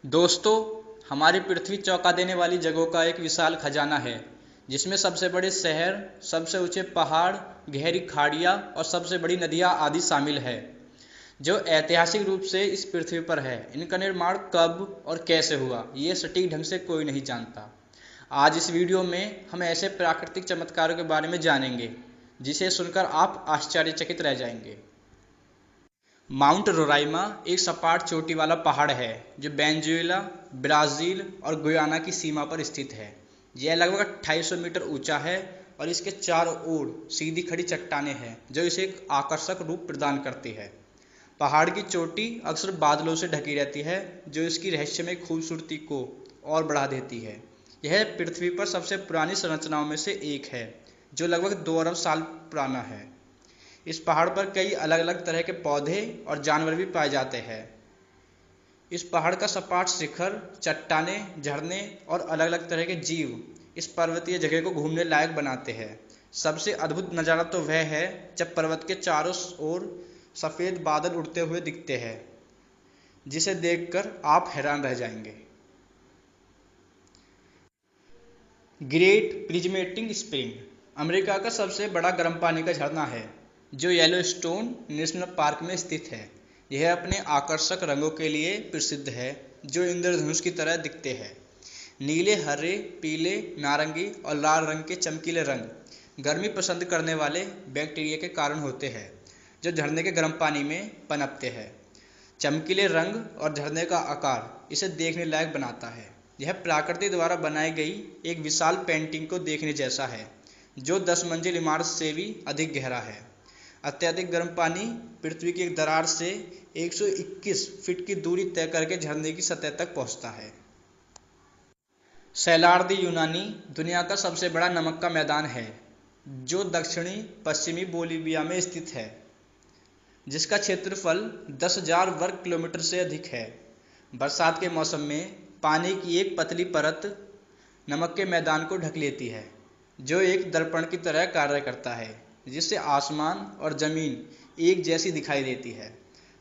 दोस्तों, हमारी पृथ्वी चौंका देने वाली जगहों का एक विशाल खजाना है, जिसमें सबसे बड़े शहर, सबसे ऊंचे पहाड़, गहरी खाड़ियाँ और सबसे बड़ी नदियाँ आदि शामिल है, जो ऐतिहासिक रूप से इस पृथ्वी पर है। इनका निर्माण कब और कैसे हुआ, ये सटीक ढंग से कोई नहीं जानता। आज इस वीडियो में हम ऐसे प्राकृतिक चमत्कारों के बारे में जानेंगे, जिसे सुनकर आप आश्चर्यचकित रह जाएंगे। माउंट रोराइमा एक सपाट चोटी वाला पहाड़ है जो वेनेजुएला, ब्राज़ील और गुयाना की सीमा पर स्थित है। यह लगभग 2800 मीटर ऊंचा है और इसके चारों ओर सीधी खड़ी चट्टानें हैं जो इसे एक आकर्षक रूप प्रदान करती है। पहाड़ की चोटी अक्सर बादलों से ढकी रहती है, जो इसकी रहस्यमय खूबसूरती को और बढ़ा देती है। यह पृथ्वी पर सबसे पुरानी संरचनाओं में से एक है, जो लगभग 2 अरब साल पुराना है। इस पहाड़ पर कई अलग अलग तरह के पौधे और जानवर भी पाए जाते हैं। इस पहाड़ का सपाट शिखर, चट्टानें, झरने और अलग अलग तरह के जीव इस पर्वतीय जगह को घूमने लायक बनाते हैं। सबसे अद्भुत नज़ारा तो वह है जब पर्वत के चारों ओर सफ़ेद बादल उड़ते हुए दिखते हैं, जिसे देखकर आप हैरान रह जाएंगे। ग्रेट प्रिज़्मेटिक स्प्रिंग अमेरिका का सबसे बड़ा गर्म पानी का झरना है, जो येलोस्टोन नेशनल पार्क में स्थित है। यह अपने आकर्षक रंगों के लिए प्रसिद्ध है, जो इंद्रधनुष की तरह दिखते हैं। नीले, हरे, पीले, नारंगी और लाल रंग के चमकीले रंग गर्मी पसंद करने वाले बैक्टीरिया के कारण होते हैं, जो झरने के गर्म पानी में पनपते हैं। चमकीले रंग और झरने का आकार इसे देखने लायक बनाता है। यह प्रकृति द्वारा बनाई गई एक विशाल पेंटिंग को देखने जैसा है, जो 10 मंजिल इमारत से भी अधिक गहरा है। अत्यधिक गर्म पानी पृथ्वी की एक दरार से 121 फीट की दूरी तय करके झरने की सतह तक पहुंचता है। सैलार दी यूनानी दुनिया का सबसे बड़ा नमक का मैदान है, जो दक्षिणी पश्चिमी बोलीविया में स्थित है, जिसका क्षेत्रफल 10,000 वर्ग किलोमीटर से अधिक है। बरसात के मौसम में पानी की एक पतली परत नमक के मैदान को ढक लेती है, जो एक दर्पण की तरह कार्य करता है, जिससे आसमान और ज़मीन एक जैसी दिखाई देती है।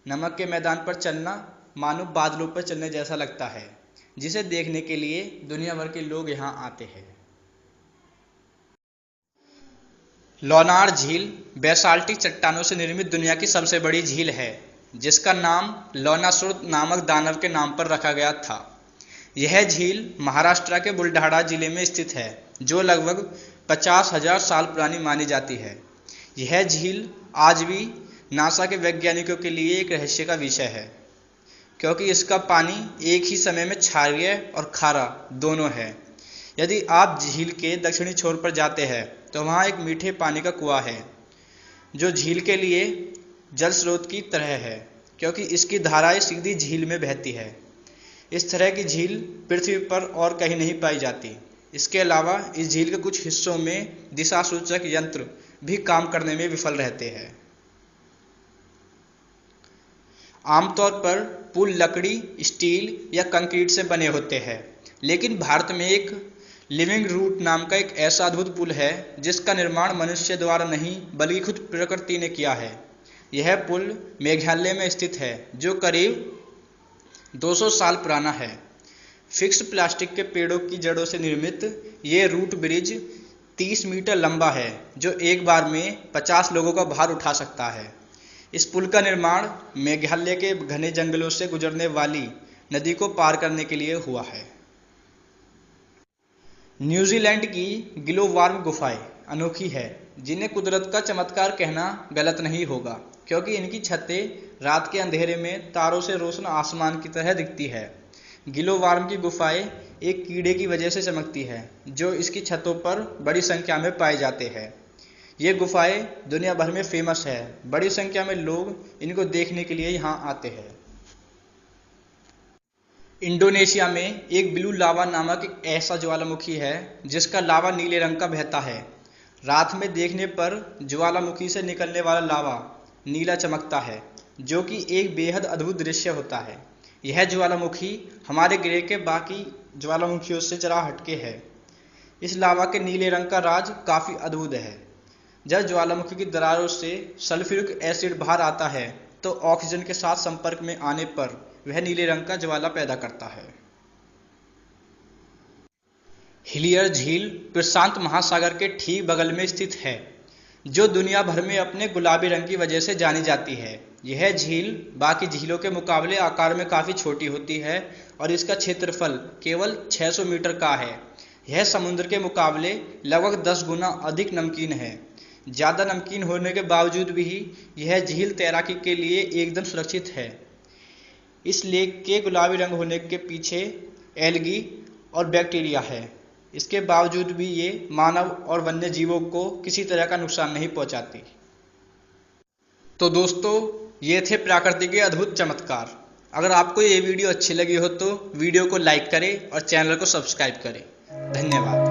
नमक के मैदान पर चलना मानो बादलों पर चलने जैसा लगता है, जिसे देखने के लिए दुनिया भर के लोग यहाँ आते हैं। लोनार झील बेसाल्टिक चट्टानों से निर्मित दुनिया की सबसे बड़ी झील है, जिसका नाम लोनासुर नामक दानव के नाम पर रखा गया था। यह झील महाराष्ट्र के बुलढाणा जिले में स्थित है, जो लगभग 50,000 साल पुरानी मानी जाती है। यह झील आज भी नासा के वैज्ञानिकों के लिए एक रहस्य का विषय है, क्योंकि इसका पानी एक ही समय में क्षारीय और खारा दोनों है। यदि आप झील के दक्षिणी छोर पर जाते हैं तो वहाँ एक मीठे पानी का कुआं है, जो झील के लिए जल स्रोत की तरह है, क्योंकि इसकी धाराएं सीधी झील में बहती है। इस तरह की झील पृथ्वी पर और कहीं नहीं पाई जाती। इसके अलावा इस झील के कुछ हिस्सों में दिशा सूचक यंत्र भी काम करने में विफल रहते हैं। आमतौर पर पुल लकड़ी, स्टील या कंक्रीट से बने होते हैं, लेकिन भारत में एक लिविंग रूट नाम का एक ऐसा अद्भुत पुल है, जिसका निर्माण मनुष्य द्वारा नहीं बल्कि खुद प्रकृति ने किया है। यह पुल मेघालय में स्थित है, जो करीब 200 साल पुराना है। फिक्स्ड प्लास्टिक के पेड़ों की जड़ों से निर्मित ये रूट ब्रिज 30 मीटर लंबा है, जो एक बार में 50 लोगों का भार उठा सकता है। इस पुल का निर्माण मेघालय के घने जंगलों से गुजरने वाली नदी को पार करने के लिए हुआ है। न्यूजीलैंड की ग्लोवार्म गुफाएं अनोखी है, जिन्हें कुदरत का चमत्कार कहना गलत नहीं होगा, क्योंकि इनकी छतें रात के अंधेरे में तारों से रोशन आसमान की तरह दिखती है। ग्लोवार्म की गुफाएं एक कीड़े की वजह से चमकती है, जो इसकी छतों पर बड़ी संख्या में पाए जाते हैं। ये गुफाएं दुनिया भर में फेमस है। बड़ी संख्या में लोग इनको देखने के लिए यहाँ आते हैं। इंडोनेशिया में एक ब्लू लावा नामक एक ऐसा ज्वालामुखी है, जिसका लावा नीले रंग का बहता है। रात में देखने पर ज्वालामुखी से निकलने वाला लावा नीला चमकता है, जो कि एक बेहद अद्भुत दृश्य होता है। यह ज्वालामुखी हमारे ग्रह के बाकी ज्वालामुखियों से जरा हटके है। इस लावा के नीले रंग का राज काफ़ी अद्भुत है। जब ज्वालामुखी की दरारों से सल्फ्यूरिक एसिड बाहर आता है, तो ऑक्सीजन के साथ संपर्क में आने पर वह नीले रंग का ज्वाला पैदा करता है। हिलियर झील प्रशांत महासागर के ठीक बगल में स्थित है, जो दुनिया भर में अपने गुलाबी रंग की वजह से जानी जाती है। यह झील बाकी झीलों के मुकाबले आकार में काफ़ी छोटी होती है और इसका क्षेत्रफल केवल 600 मीटर का है। यह समुद्र के मुकाबले लगभग 10 गुना अधिक नमकीन है। ज़्यादा नमकीन होने के बावजूद भी यह झील तैराकी के लिए एकदम सुरक्षित है। इस लेक के गुलाबी रंग होने के पीछे एल्गी और बैक्टीरिया है। इसके बावजूद भी ये मानव और वन्य जीवों को किसी तरह का नुकसान नहीं पहुंचाती। तो दोस्तों, ये थे प्रकृति के अद्भुत चमत्कार। अगर आपको ये वीडियो अच्छी लगी हो तो वीडियो को लाइक करें और चैनल को सब्सक्राइब करें। धन्यवाद।